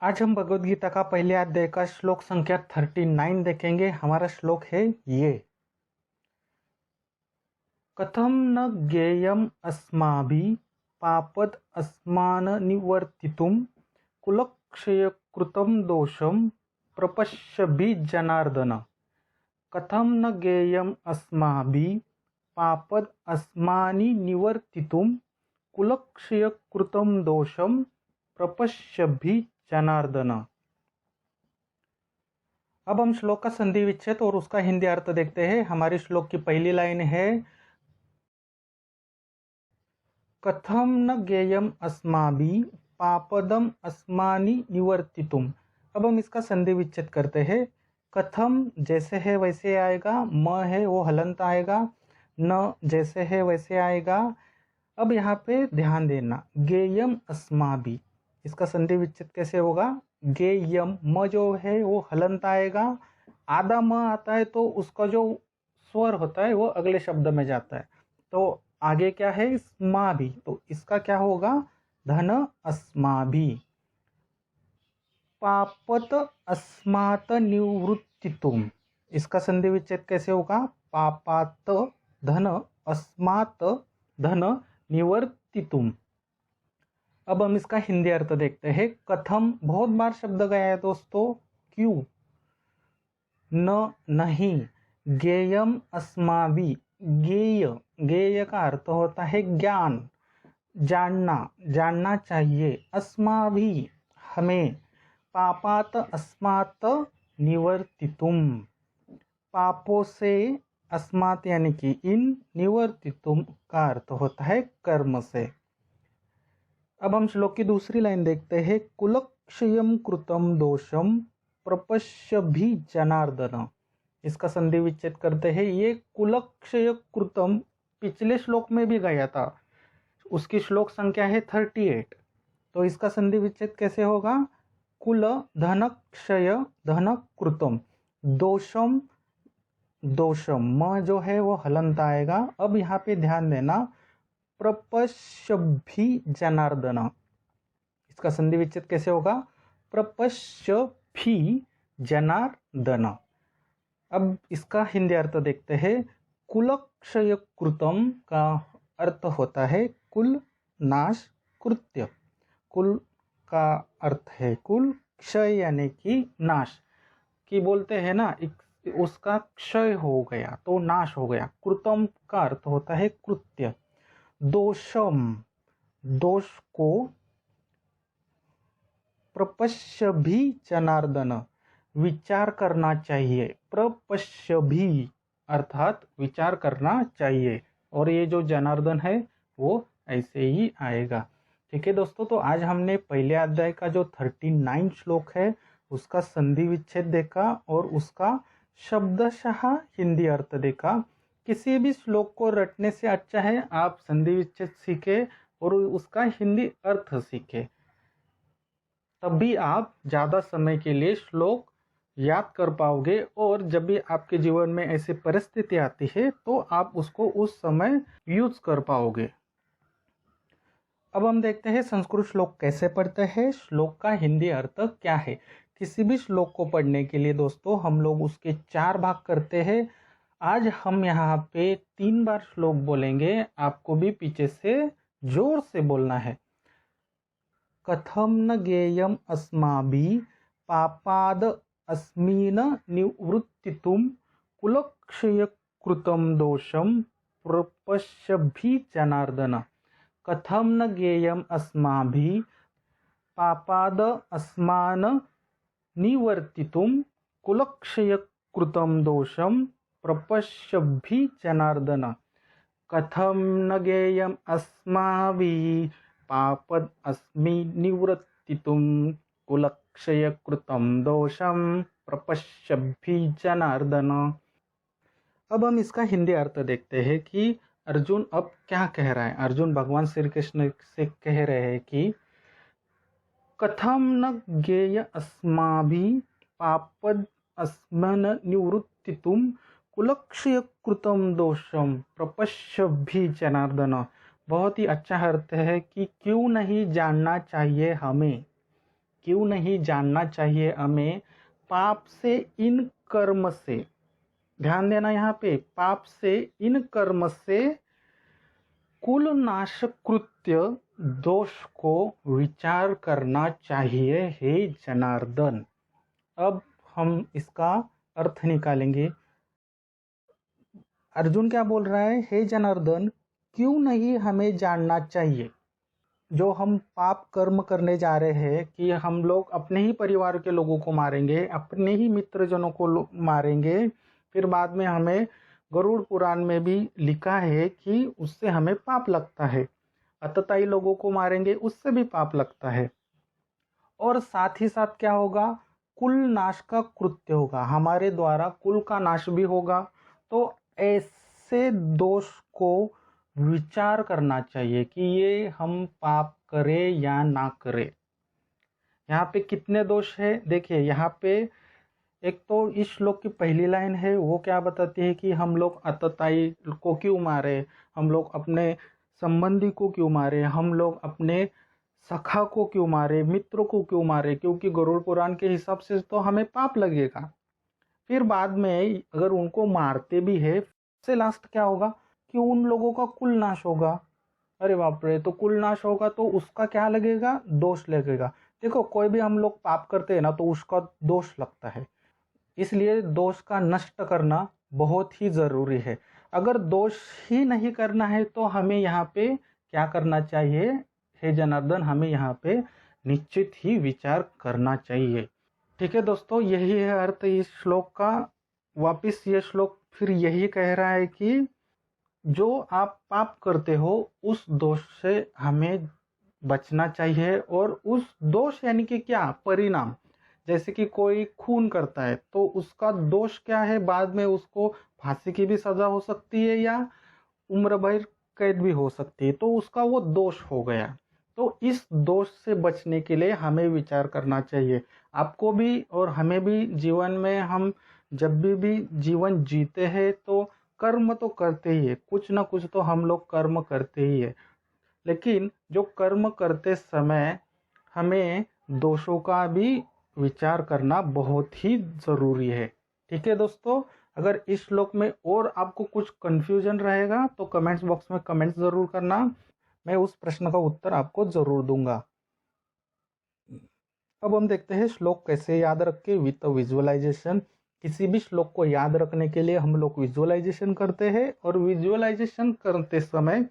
आज हम भगवद गीता का पहले अध्याय का श्लोक संख्या 39 देखेंगे। हमारा श्लोक है ये। कथम न ज्ञेयम अस्माभिः पापद अस्मान निवर्तितुम कुलक्षय कृतं दोषम प्रपश्यभि जनार्दन। कथम न ज्ञेयम अस्माभिः पापद अस्मानि निवर्तितुम कुलक्षय कृतं दोषम प्रपश्यभि जनार्दन। अब हम श्लोक का संधि विच्छेद और उसका हिंदी अर्थ देखते हैं। हमारे श्लोक की पहली लाइन है कथम न ज्ञेयम अस्माभिः पापदम अस्मानि निवर्तितुम। अब हम इसका संधि विच्छेद करते हैं। कथम जैसे है वैसे आएगा, म है वो हलंत आएगा, न जैसे है वैसे आएगा। अब यहाँ पे ध्यान देना, ज्ञेयम अस्माभिः, इसका संधि विच्छेद कैसे होगा? ज्ञेयम, म जो है वो हलंत आएगा, आधा म आता है तो उसका जो स्वर होता है वो अगले शब्द में जाता है। तो आगे क्या है? स्माभि, तो इसका क्या होगा? धन अस्माभि। पापत अस्मात् निवृत्तितुम, इसका संधि विच्छेद कैसे होगा? पापात धन अस्मात् धन निवर्तितुम। अब हम इसका हिंदी अर्थ देखते हैं। कथम बहुत बार शब्द गया है दोस्तों, क्यों? न नहीं, ज्ञेयम अस्माभि, ज्ञेय, ज्ञेय का अर्थ होता है ज्ञान, जानना, जानना चाहिए। अस्माभि हमें, पापात अस्मात् निवर्तितुम, पापों से, अस्मात् यानी कि इन, निवर्तितुम का अर्थ होता है कर्म से। अब हम श्लोक की दूसरी लाइन देखते हैं। कुलक्षयम कृतम दोषम प्रपश्यभि जनार्दन, इसका संधि विच्छेद करते हैं। ये कुलक्षय कृतम पिछले श्लोक में भी गया था, उसकी श्लोक संख्या है 38। तो इसका संधि विच्छेद कैसे होगा? कुल धन क्षय धन कृतम, दोषम, दोषम, म जो है वो हलंत आएगा। अब यहाँ पे ध्यान देना, प्रपश्यभि जनार्दन, इसका संधि विच्छेद कैसे होगा? प्रपश्यभि जनार्दन। अब इसका हिंदी अर्थ देखते हैं। कुलक्षय कृतम का अर्थ होता है कुल नाश कृत्य। कुल का अर्थ है कुल, क्षय यानी कि नाश, कि बोलते हैं ना उसका क्षय हो गया तो नाश हो गया। कृतम का अर्थ होता है कृत्य। दोषम, दोष को, प्रपश्यभि जनार्दन, विचार करना चाहिए। प्रपश्यभि अर्थात विचार करना चाहिए, और ये जो जनार्दन है वो ऐसे ही आएगा। ठीक है दोस्तों, तो आज हमने पहले अध्याय का जो 39 श्लोक है उसका संधि विच्छेद देखा और उसका शब्दशः हिंदी अर्थ देखा। किसी भी श्लोक को रटने से अच्छा है आप संधि विच्छेद सीखे और उसका हिंदी अर्थ सीखे, तभी आप ज़्यादा समय के लिए श्लोक याद कर पाओगे। और जब भी आपके जीवन में ऐसी परिस्थिति आती है तो आप उसको उस समय यूज कर पाओगे। अब हम देखते हैं संस्कृत श्लोक कैसे पढ़ते हैं, श्लोक का हिंदी अर्थ क्या है। किसी भी श्लोक को पढ़ने के लिए दोस्तों हम लोग उसके 4 भाग करते हैं। आज हम यहाँ पे 3 बार श्लोक बोलेंगे, आपको भी पीछे से जोर से बोलना है। कथम न ज्ञेयम अस्माभिः पापाद अस्मिन् निवृत्तितुम कुलक्षय कृतं दोषम प्रपश्यभि जनार्दन। कथम न ज्ञेयम अस्माभिः पापाद अस्मान् निवर्तितुम कुलक्षय कृतं दोषम प्रपश्यभि जनार्दन। कथम न ज्ञेयम अस्माभिः पापद अस्मि निवृत्तितुम कुलक्षय कृतं दोषम प्रपश्यभि जनार्दन। अब हम इसका हिंदी अर्थ देखते हैं कि अर्जुन अब क्या कह रहा है। अर्जुन भगवान श्री कृष्ण से कह रहे हैं कि कथम न ज्ञेय अस्माभिः पापद अस्मन् निवृत्तितुम कुलक्षय कृतं दोषम प्रपश्यभि जनार्दन। बहुत ही अच्छा अर्थ है कि क्यों नहीं जानना चाहिए हमें क्यों नहीं जानना चाहिए हमें पाप से इन कर्म से। ध्यान देना यहाँ पे, पाप से इन कर्म से कुल नाशक कृत्य दोष को विचार करना चाहिए हे जनार्दन। अब हम इसका अर्थ निकालेंगे। अर्जुन क्या बोल रहा है, हे जनार्दन क्यों नहीं हमें जानना चाहिए, जो हम पाप कर्म करने जा रहे हैं कि हम लोग अपने ही परिवार के लोगों को मारेंगे, अपने ही मित्रजनों को मारेंगे, फिर बाद में हमें गरुड़ पुराण में भी लिखा है कि उससे हमें पाप लगता है। अतताई लोगों को मारेंगे उससे भी पाप लगता है। और साथ ही साथ क्या होगा, कुल नाश का कृत्य होगा, हमारे द्वारा कुल का नाश भी होगा। तो ऐसे दोष को विचार करना चाहिए कि ये हम पाप करें या ना करें। यहाँ पे कितने दोष है देखिए, यहाँ पे एक तो इस श्लोक की पहली लाइन है, वो क्या बताती है कि हम लोग अतताई को क्यों मारे, हम लोग अपने संबंधी को क्यों मारे, हम लोग अपने सखा को क्यों मारे, मित्रों को क्यों मारे, क्योंकि गरुड़ पुराण के हिसाब से तो हमें पाप लगेगा। फिर बाद में अगर उनको मारते भी है, से लास्ट क्या होगा कि उन लोगों का कुल नाश होगा। अरे बाप रे, तो कुल नाश होगा तो उसका क्या लगेगा, दोष लगेगा। देखो कोई भी हम लोग पाप करते हैं ना तो उसका दोष लगता है, इसलिए दोष का नष्ट करना बहुत ही जरूरी है। अगर दोष ही नहीं करना है तो हमें यहाँ पे क्या करना चाहिए हे जनार्दन, हमें यहाँ पे निश्चित ही विचार करना चाहिए। ठीक है दोस्तों, यही है अर्थ इस श्लोक का। वापिस ये श्लोक फिर यही कह रहा है कि जो आप पाप करते हो उस दोष से हमें बचना चाहिए। और उस दोष यानी कि क्या, परिणाम। जैसे कि कोई खून करता है तो उसका दोष क्या है, बाद में उसको फांसी की भी सजा हो सकती है या उम्र भर कैद भी हो सकती है, तो उसका वो दोष हो गया। तो इस दोष से बचने के लिए हमें विचार करना चाहिए, आपको भी और हमें भी। जीवन में हम जब भी जीवन जीते हैं तो कर्म तो करते ही है, कुछ ना कुछ तो हम लोग कर्म करते ही है। लेकिन जो कर्म करते समय हमें दोषों का भी विचार करना बहुत ही जरूरी है। ठीक है दोस्तों, अगर इस श्लोक में और आपको कुछ कंफ्यूजन रहेगा तो कमेंट्स बॉक्स में कमेंट्स जरूर करना, मैं उस प्रश्न का उत्तर आपको जरूर दूंगा। अब हम देखते हैं श्लोक कैसे याद रखें विद विजुअलाइजेशन। किसी भी श्लोक को याद रखने के लिए हम लोग विजुअलाइजेशन करते हैं, और विजुअलाइजेशन करते समय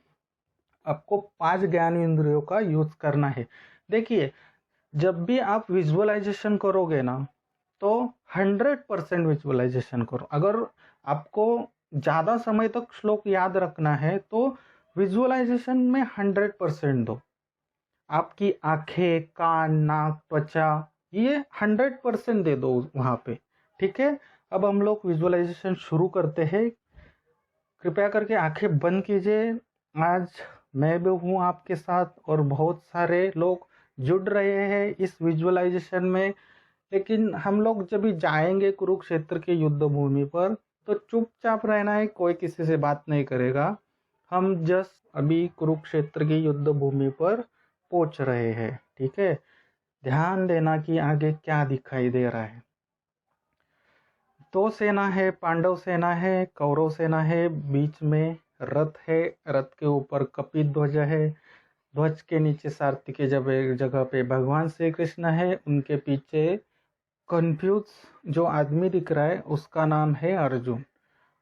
आपको 5 ज्ञान इंद्रियों का यूज करना है। देखिए जब भी आप विजुअलाइजेशन करोगे ना तो 100% विजुअलाइजेशन करो। अगर आपको ज़्यादा समय तक श्लोक याद रखना है तो विजुअलाइजेशन में 100% दो। आपकी आंखें, कान, नाक, त्वचा, ये 100% दे दो वहाँ पे। ठीक है, अब हम लोग विजुअलाइजेशन शुरू करते हैं। कृपया करके आंखें बंद कीजिए। आज मैं भी हूँ आपके साथ और बहुत सारे लोग जुड़ रहे हैं इस विजुअलाइजेशन में। लेकिन हम लोग जब भी जाएंगे कुरुक्षेत्र के युद्ध भूमि पर तो चुपचाप रहना है, कोई किसी से बात नहीं करेगा। हम जस्ट अभी कुरुक्षेत्र की युद्ध भूमि पर पहुंच रहे हैं। ठीक है, ध्यान देना कि आगे क्या दिखाई दे रहा है। 2 सेना है, पांडव सेना है, कौरव सेना है, बीच में रथ है, रथ के ऊपर कपित ध्वज है, ध्वज के नीचे सारथी के जगह पे भगवान श्री कृष्ण है, उनके पीछे कंफ्यूज जो आदमी दिख रहा है उसका नाम है अर्जुन।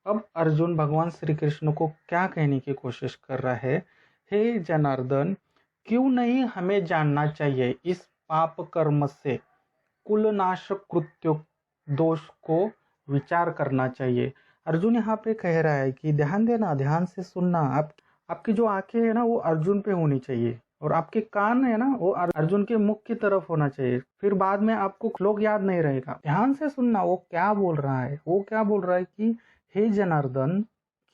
अब अर्जुन भगवान श्री कृष्ण को क्या कहने की कोशिश कर रहा है, हे जनार्दन क्यों नहीं हमें जानना चाहिए इस पाप कर्म से कुलनाश कृत्य दोष को विचार करना चाहिए। अर्जुन यहाँ पे कह रहा है कि ध्यान देना, ध्यान से सुनना। आपकी जो आंखें है ना वो अर्जुन पे होनी चाहिए, और आपके कान है ना वो अर्जुन के मुख की तरफ होना चाहिए। फिर बाद में आपको श्लोक याद नहीं रहेगा। ध्यान से सुनना वो क्या बोल रहा है। वो क्या बोल रहा है कि हे जनार्दन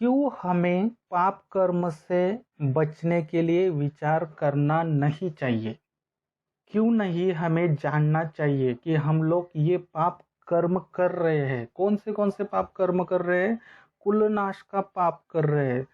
क्यों हमें पाप कर्म से बचने के लिए विचार करना नहीं चाहिए, क्यों नहीं हमें जानना चाहिए कि हम लोग ये पाप कर्म कर रहे हैं। कौन से पाप कर्म कर रहे हैं, कुलनाश का पाप कर रहे हैं।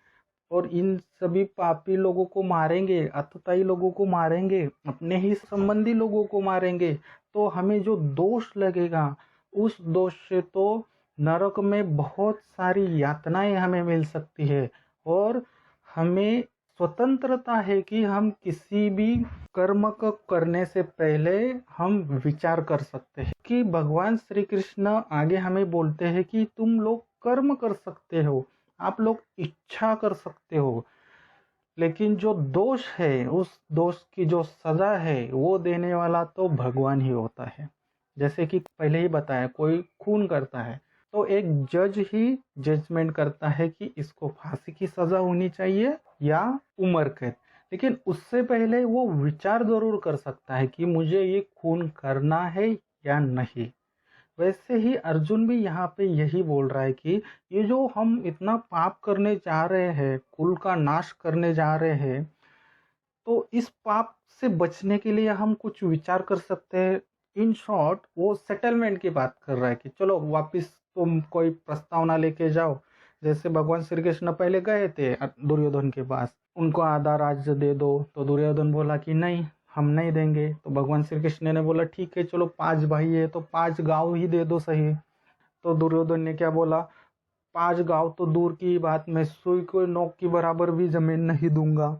और इन सभी पापी लोगों को मारेंगे, अतताई लोगों को मारेंगे, अपने ही संबंधी लोगों को मारेंगे, तो हमें जो दोष लगेगा उस दोष से तो नरक में बहुत सारी यातनाएं हमें मिल सकती है। और हमें स्वतंत्रता है कि हम किसी भी कर्म को करने से पहले हम विचार कर सकते हैं। कि भगवान श्री कृष्ण आगे हमें बोलते हैं कि तुम लोग कर्म कर सकते हो, आप लोग इच्छा कर सकते हो, लेकिन जो दोष है, उस दोष की जो सजा है वो देने वाला तो भगवान ही होता है। जैसे कि पहले ही बताया, कोई खून करता है तो एक जज ही जजमेंट करता है कि इसको फांसी की सजा होनी चाहिए या उम्र कैद, लेकिन उससे पहले वो विचार जरूर कर सकता है कि मुझे ये खून करना है या नहीं। वैसे ही अर्जुन भी यहाँ पे यही बोल रहा है कि ये जो हम इतना पाप करने जा रहे हैं, कुल का नाश करने जा रहे हैं, तो इस पाप से बचने के लिए हम कुछ विचार कर सकते हैं। इन शॉर्ट वो सेटलमेंट की बात कर रहा है कि चलो वापस तुम कोई प्रस्तावना लेके जाओ। जैसे भगवान श्री कृष्ण पहले गए थे दुर्योधन के पास, उनको आधा राज्य दे दो, तो दुर्योधन बोला कि नहीं, हम नहीं देंगे। तो भगवान श्री कृष्ण ने बोला ठीक है, चलो 5 भाई है तो 5 गांव ही दे दो, सही। तो दुर्योधन ने क्या बोला, 5 गांव तो दूर की बात, मैं सुई को नोक की बराबर भी जमीन नहीं दूंगा।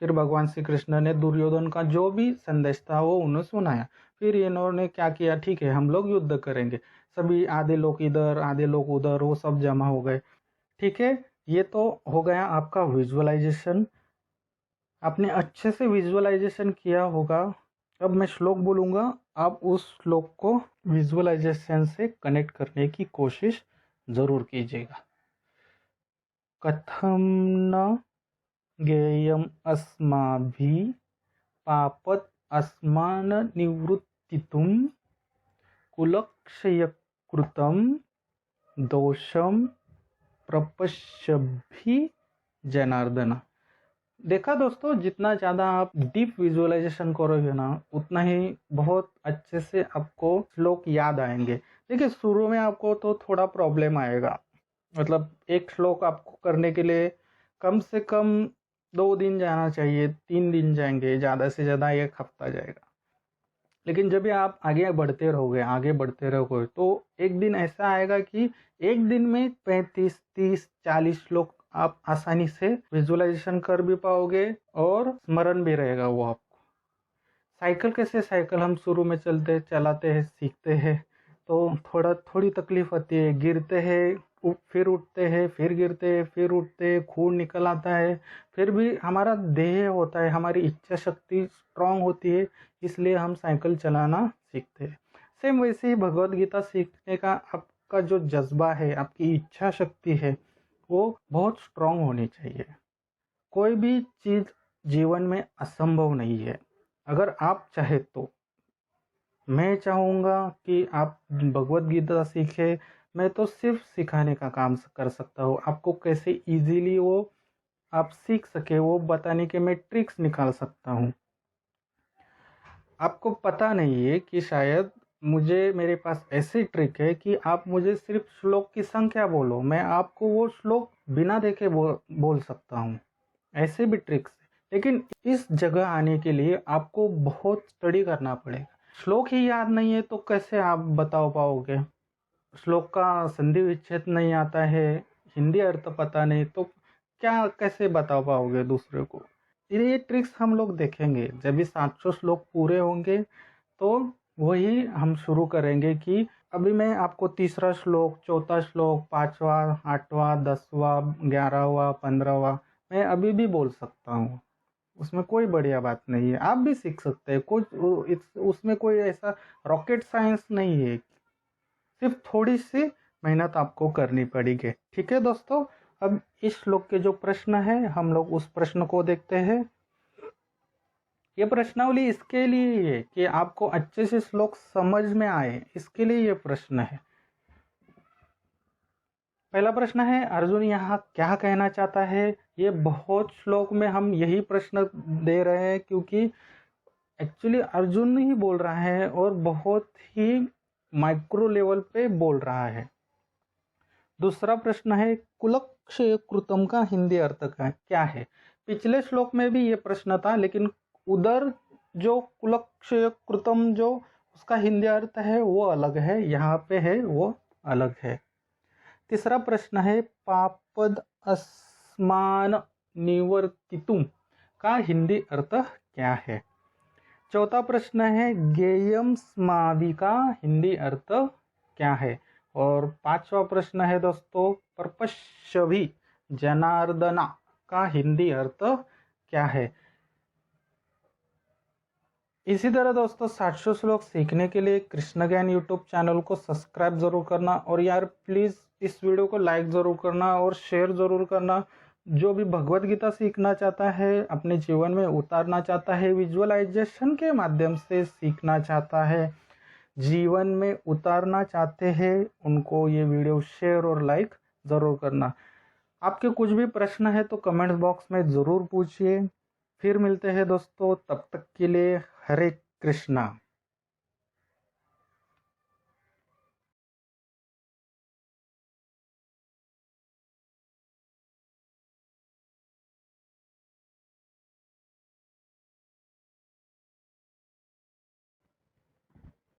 फिर भगवान श्री कृष्ण ने दुर्योधन का जो भी संदेश था वो उन्हें सुनाया। फिर इन्होंने क्या किया, ठीक है हम लोग युद्ध करेंगे, सभी आधे लोग इधर आधे लोग उधर, वो सब जमा हो गए। ठीक है, ये तो हो गया आपका विजुअलाइजेशन। आपने अच्छे से विजुअलाइजेशन किया होगा। अब मैं श्लोक बोलूँगा, आप उस श्लोक को विजुअलाइजेशन से कनेक्ट करने की कोशिश ज़रूर कीजिएगा। कथम न ज्ञेयम अस्माभिः पापत अस्मान निवृत्तितुं कुलक्षयकृतं दोषम प्रपश्यभि जनार्दन। देखा दोस्तों, जितना ज़्यादा आप डीप विजुअलाइजेशन करोगे ना, उतना ही बहुत अच्छे से आपको श्लोक याद आएंगे। देखिए शुरू में आपको तो थोड़ा प्रॉब्लम आएगा, मतलब एक श्लोक आपको करने के लिए कम से कम 2 दिन जाना चाहिए, 3 दिन जाएंगे, ज़्यादा से ज़्यादा 1 हफ्ता जाएगा। लेकिन जब भी आप आगे बढ़ते रहोगे तो एक दिन ऐसा आएगा कि एक दिन में 35, 30, 40 श्लोक आप आसानी से विजुअलाइजेशन कर भी पाओगे और स्मरण भी रहेगा वो आपको। साइकिल हम शुरू में चलाते हैं, सीखते हैं तो थोड़ी तकलीफ होती है, गिरते हैं, फिर उठते हैं, फिर गिरते हैं, फिर उठते हैं, खून निकल आता है, फिर भी हमारा देह होता है, हमारी इच्छा शक्ति स्ट्रांग होती है, इसलिए हम साइकिल चलाना सीखते हैं। सेम वैसे ही भगवत गीता सीखने का आपका जो जज्बा है, आपकी इच्छा शक्ति है, वो बहुत स्ट्रांग होनी चाहिए। कोई भी चीज़ जीवन में असंभव नहीं है, अगर आप चाहे तो। मैं चाहूँगा कि आप भगवत गीता सीखें। मैं तो सिर्फ सिखाने का काम कर सकता हूँ, आपको कैसे इजीली वो आप सीख सके वो बताने के मैं ट्रिक्स निकाल सकता हूँ। आपको पता नहीं है कि शायद मेरे पास ऐसी ट्रिक है कि आप मुझे सिर्फ श्लोक की संख्या बोलो, मैं आपको वो श्लोक बिना देखे बोल सकता हूँ। ऐसे भी ट्रिक्स है, लेकिन इस जगह आने के लिए आपको बहुत स्टडी करना पड़ेगा। श्लोक ही याद नहीं है तो कैसे आप बता पाओगे? श्लोक का संधि विच्छेद नहीं आता है, हिंदी अर्थ पता नहीं, तो क्या कैसे बता पाओगे दूसरे को? ये ट्रिक्स हम लोग देखेंगे जब भी 700 श्लोक पूरे होंगे, तो वही हम शुरू करेंगे कि अभी मैं आपको तीसरा श्लोक, चौथा श्लोक, 5वां, 8वां, 10वां, 11वां, 15वां मैं अभी भी बोल सकता हूँ। उसमें कोई बढ़िया बात नहीं है, आप भी सीख सकते हैं। उसमें कोई ऐसा रॉकेट साइंस नहीं है, सिर्फ थोड़ी सी मेहनत आपको करनी पड़ेगी। ठीक है दोस्तों, अब इस श्लोक के जो प्रश्न है हम लोग उस प्रश्न को देखते हैं। ये प्रश्नावली इसके लिए है कि आपको अच्छे से श्लोक समझ में आए, इसके लिए ये प्रश्न है। पहला प्रश्न है, अर्जुन यहाँ क्या कहना चाहता है? ये बहुत श्लोक में हम यही प्रश्न दे रहे हैं क्योंकि एक्चुअली अर्जुन ही बोल रहा है और बहुत ही माइक्रो लेवल पे बोल रहा है। दूसरा प्रश्न है, कुलक कुलक्षयकृतम का हिंदी अर्थ क्या है। पिछले श्लोक में भी ये प्रश्न था, लेकिन उधर जो कुलक्षयकृतम जो उसका हिंदी अर्थ है वो अलग है, यहाँ पे है वो अलग है। तीसरा प्रश्न है पापद अस्मान निवर्तितुम का हिंदी अर्थ क्या है। चौथा प्रश्न है गेयम स्मावी का हिंदी अर्थ क्या है। और पांचवा प्रश्न है दोस्तों परपश्यभी जनार्दना का हिंदी अर्थ क्या है। इसी तरह दोस्तों 700 श्लोक सीखने के लिए कृष्ण ज्ञान यूट्यूब चैनल को सब्सक्राइब जरूर करना, और यार प्लीज़ इस वीडियो को लाइक ज़रूर करना और शेयर ज़रूर करना। जो भी भगवत गीता सीखना चाहता है, अपने जीवन में उतारना चाहता है, विजुअलाइजेशन के माध्यम से सीखना चाहता है, जीवन में उतारना चाहते हैं, उनको ये वीडियो शेयर और लाइक ज़रूर करना। आपके कुछ भी प्रश्न है तो कमेंट बॉक्स में ज़रूर पूछिए। फिर मिलते हैं दोस्तों, तब तक के लिए हरे कृष्णा।